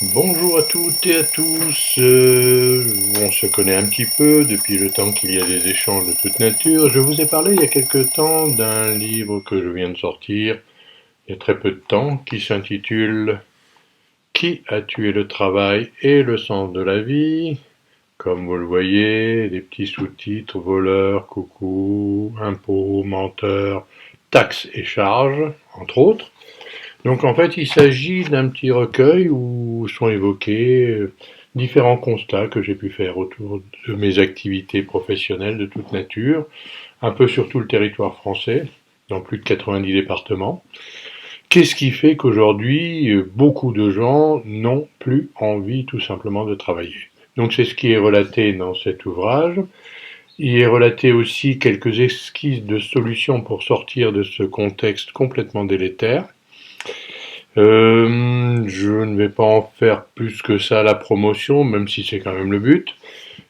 Bonjour à toutes et à tous. On se connaît un petit peu depuis le temps qu'il y a des échanges de toute nature. Je vous ai parlé il y a quelque temps d'un livre que je viens de sortir il y a très peu de temps qui s'intitule Qui a tué le travail et le sens de la vie? Comme vous le voyez, des petits sous-titres, voleurs, coucou, impôts, menteurs, taxes et charges, entre autres. Donc en fait, il s'agit d'un petit recueil où sont évoqués différents constats que j'ai pu faire autour de mes activités professionnelles de toute nature, un peu sur tout le territoire français, dans plus de 90 départements. Qu'est-ce qui fait qu'aujourd'hui, beaucoup de gens n'ont plus envie tout simplement de travailler? Donc c'est ce qui est relaté dans cet ouvrage. Il est relaté aussi quelques esquisses de solutions pour sortir de ce contexte complètement délétère. Je ne vais pas en faire plus que ça la promotion, même si c'est quand même le but,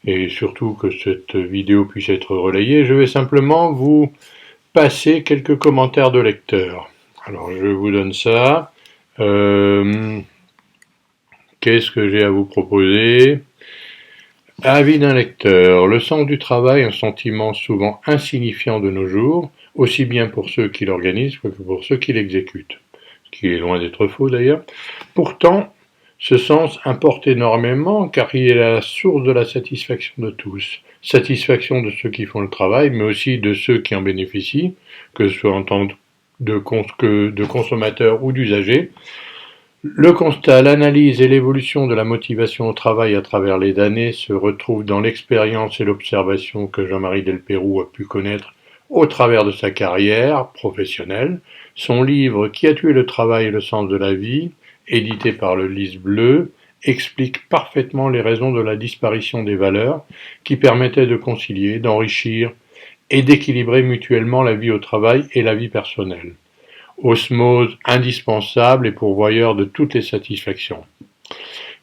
et surtout que cette vidéo puisse être relayée. Je vais simplement vous passer quelques commentaires de lecteurs. Alors je vous donne ça. Euh, Qu'est-ce que j'ai à vous proposer? Avis d'un lecteur. Le sens du travail, un sentiment souvent insignifiant de nos jours, aussi bien pour ceux qui l'organisent que pour ceux qui l'exécutent. Ce qui est loin d'être faux d'ailleurs. Pourtant, ce sens importe énormément car il est la source de la satisfaction de tous. Satisfaction de ceux qui font le travail, mais aussi de ceux qui en bénéficient, que ce soit en tant de consommateurs ou d'usagers. Le constat, l'analyse et l'évolution de la motivation au travail à travers les années se retrouvent dans l'expérience et l'observation que Jean-Marie Delpérou a pu connaître au travers de sa carrière professionnelle. Son livre Qui a tué le travail et le sens de la vie, édité par le Lys Bleu, explique parfaitement les raisons de la disparition des valeurs qui permettaient de concilier, d'enrichir et d'équilibrer mutuellement la vie au travail et la vie personnelle. Osmose indispensable et pourvoyeur de toutes les satisfactions.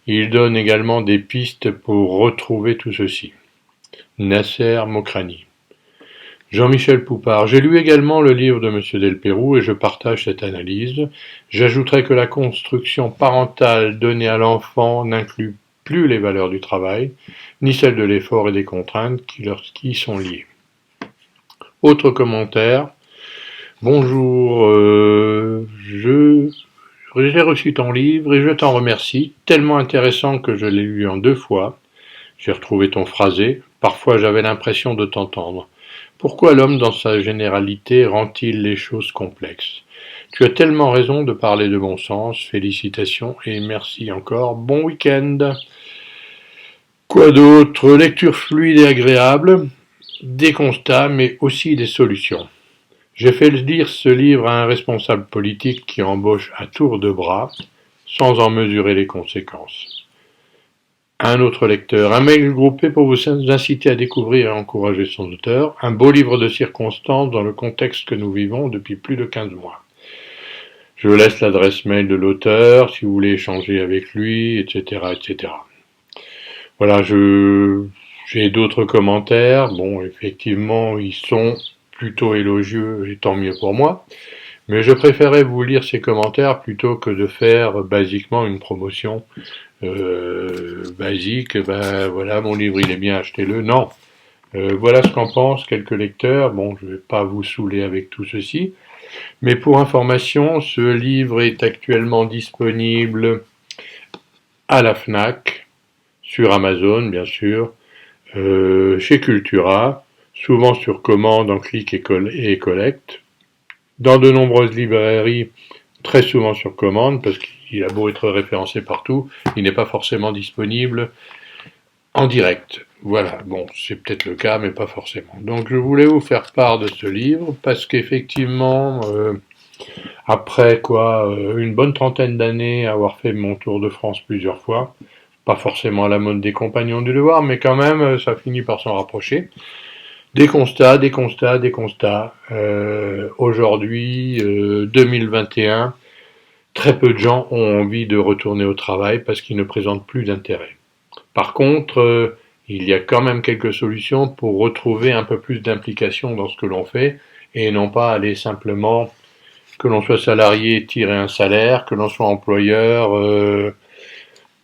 Il donne également des pistes pour retrouver tout ceci. Nasser Mokrani. Jean-Michel Poupard. J'ai lu également le livre de M. Delpérou et je partage cette analyse. J'ajouterai que la construction parentale donnée à l'enfant n'inclut plus les valeurs du travail, ni celles de l'effort et des contraintes qui sont liées. Autre commentaire. Bonjour, j'ai reçu ton livre et je t'en remercie, tellement intéressant que je l'ai lu en 2 fois. J'ai retrouvé ton phrasé, parfois j'avais l'impression de t'entendre. Pourquoi l'homme dans sa généralité rend-il les choses complexes? Tu as tellement raison de parler de bon sens, félicitations et merci encore, bon week-end. Quoi d'autre? Lecture fluide et agréable, des constats mais aussi des solutions. J'ai fait lire ce livre à un responsable politique qui embauche à tour de bras, sans en mesurer les conséquences. Un autre lecteur, un mail groupé pour vous inciter à découvrir et encourager son auteur, un beau livre de circonstances dans le contexte que nous vivons depuis plus de 15 mois. Je vous laisse l'adresse mail de l'auteur si vous voulez échanger avec lui, etc., etc. Voilà, j'ai d'autres commentaires. Bon, effectivement, ils sont plutôt élogieux et tant mieux pour moi. Mais je préférais vous lire ces commentaires plutôt que de faire basiquement une promotion basique. Ben voilà, mon livre il est bien, achetez-le. Non. Voilà ce qu'en pensent quelques lecteurs. Bon, je ne vais pas vous saouler avec tout ceci. Mais pour information, ce livre est actuellement disponible à la FNAC, sur Amazon bien sûr, chez Cultura, souvent sur commande en click et collect, dans de nombreuses librairies, très souvent sur commande, parce qu'il a beau être référencé partout, il n'est pas forcément disponible en direct. Voilà, bon, c'est peut-être le cas, mais pas forcément. Donc je voulais vous faire part de ce livre, parce qu'effectivement, après quoi, une bonne trentaine d'années, avoir fait mon tour de France plusieurs fois, pas forcément à la mode des compagnons du devoir, mais quand même, ça finit par s'en rapprocher. Des constats, des constats, des constats. Aujourd'hui, 2021, très peu de gens ont envie de retourner au travail parce qu'ils ne présentent plus d'intérêt. Par contre, il y a quand même quelques solutions pour retrouver un peu plus d'implication dans ce que l'on fait et non pas aller simplement, que l'on soit salarié, tirer un salaire, que l'on soit employeur,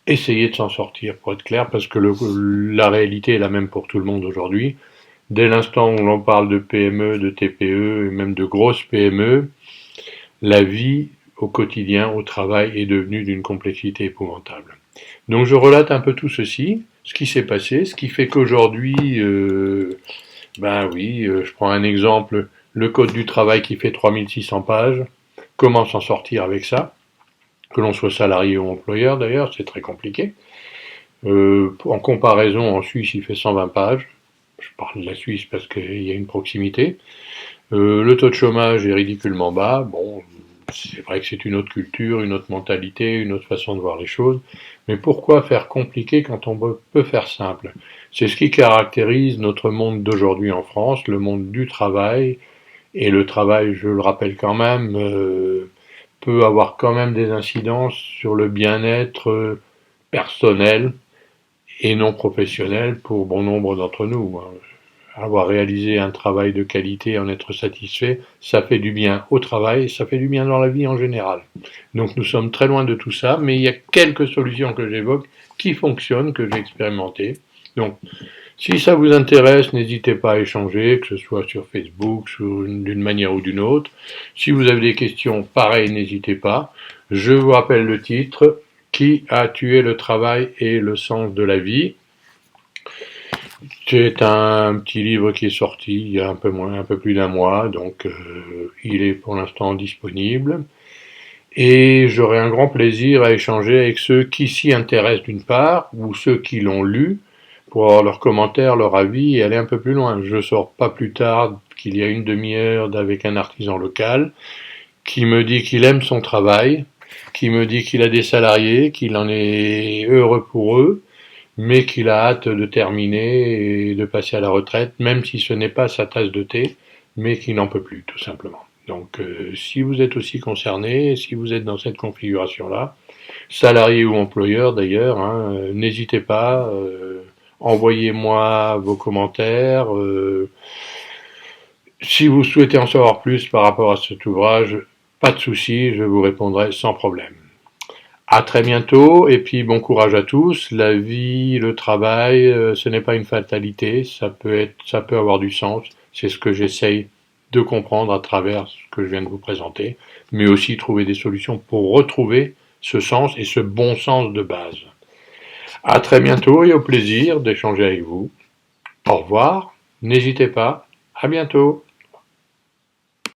essayer de s'en sortir, pour être clair, parce que la réalité est la même pour tout le monde aujourd'hui. Dès l'instant où l'on parle de PME, de TPE et même de grosses PME, la vie au quotidien, au travail, est devenue d'une complexité épouvantable. Donc je relate un peu tout ceci, ce qui s'est passé, ce qui fait qu'aujourd'hui, ben oui, je prends un exemple, le code du travail qui fait 3600 pages, comment s'en sortir avec ça? Que l'on soit salarié ou employeur d'ailleurs, c'est très compliqué. En comparaison, en Suisse, il fait 120 pages. Je parle de la Suisse parce qu'il y a une proximité. Le taux de chômage est ridiculement bas. Bon, c'est vrai que c'est une autre culture, une autre mentalité, une autre façon de voir les choses. Mais pourquoi faire compliqué quand on peut faire simple? C'est ce qui caractérise notre monde d'aujourd'hui en France, le monde du travail. Et le travail, je le rappelle quand même, peut avoir quand même des incidences sur le bien-être personnel et non professionnel pour bon nombre d'entre nous. Avoir réalisé un travail de qualité, en être satisfait, ça fait du bien au travail, ça fait du bien dans la vie en général. Donc nous sommes très loin de tout ça, mais il y a quelques solutions que j'évoque qui fonctionnent, que j'ai expérimentées. Donc si ça vous intéresse, n'hésitez pas à échanger, que ce soit sur Facebook, d'une manière ou d'une autre. Si vous avez des questions, pareil, n'hésitez pas. Je vous rappelle le titre, Qui a tué le travail et le sens de la vie? C'est un petit livre qui est sorti il y a un peu plus d'un mois, donc il est pour l'instant disponible. Et j'aurai un grand plaisir à échanger avec ceux qui s'y intéressent d'une part, ou ceux qui l'ont lu, pour avoir leurs commentaires, leur avis et aller un peu plus loin. Je sors pas plus tard qu'il y a une demi-heure avec un artisan local qui me dit qu'il aime son travail, qui me dit qu'il a des salariés, qu'il en est heureux pour eux, mais qu'il a hâte de terminer et de passer à la retraite, même si ce n'est pas sa tasse de thé, mais qu'il n'en peut plus, tout simplement. Donc, si vous êtes aussi concerné, si vous êtes dans cette configuration-là, salarié ou employeur d'ailleurs, hein, n'hésitez pas, envoyez-moi vos commentaires. Si vous souhaitez en savoir plus par rapport à cet ouvrage, pas de souci, je vous répondrai sans problème. À très bientôt et puis bon courage à tous. La vie, le travail, ce n'est pas une fatalité, ça peut avoir du sens. C'est ce que j'essaye de comprendre à travers ce que je viens de vous présenter, mais aussi trouver des solutions pour retrouver ce sens et ce bon sens de base. À très bientôt et au plaisir d'échanger avec vous. Au revoir, n'hésitez pas, à bientôt.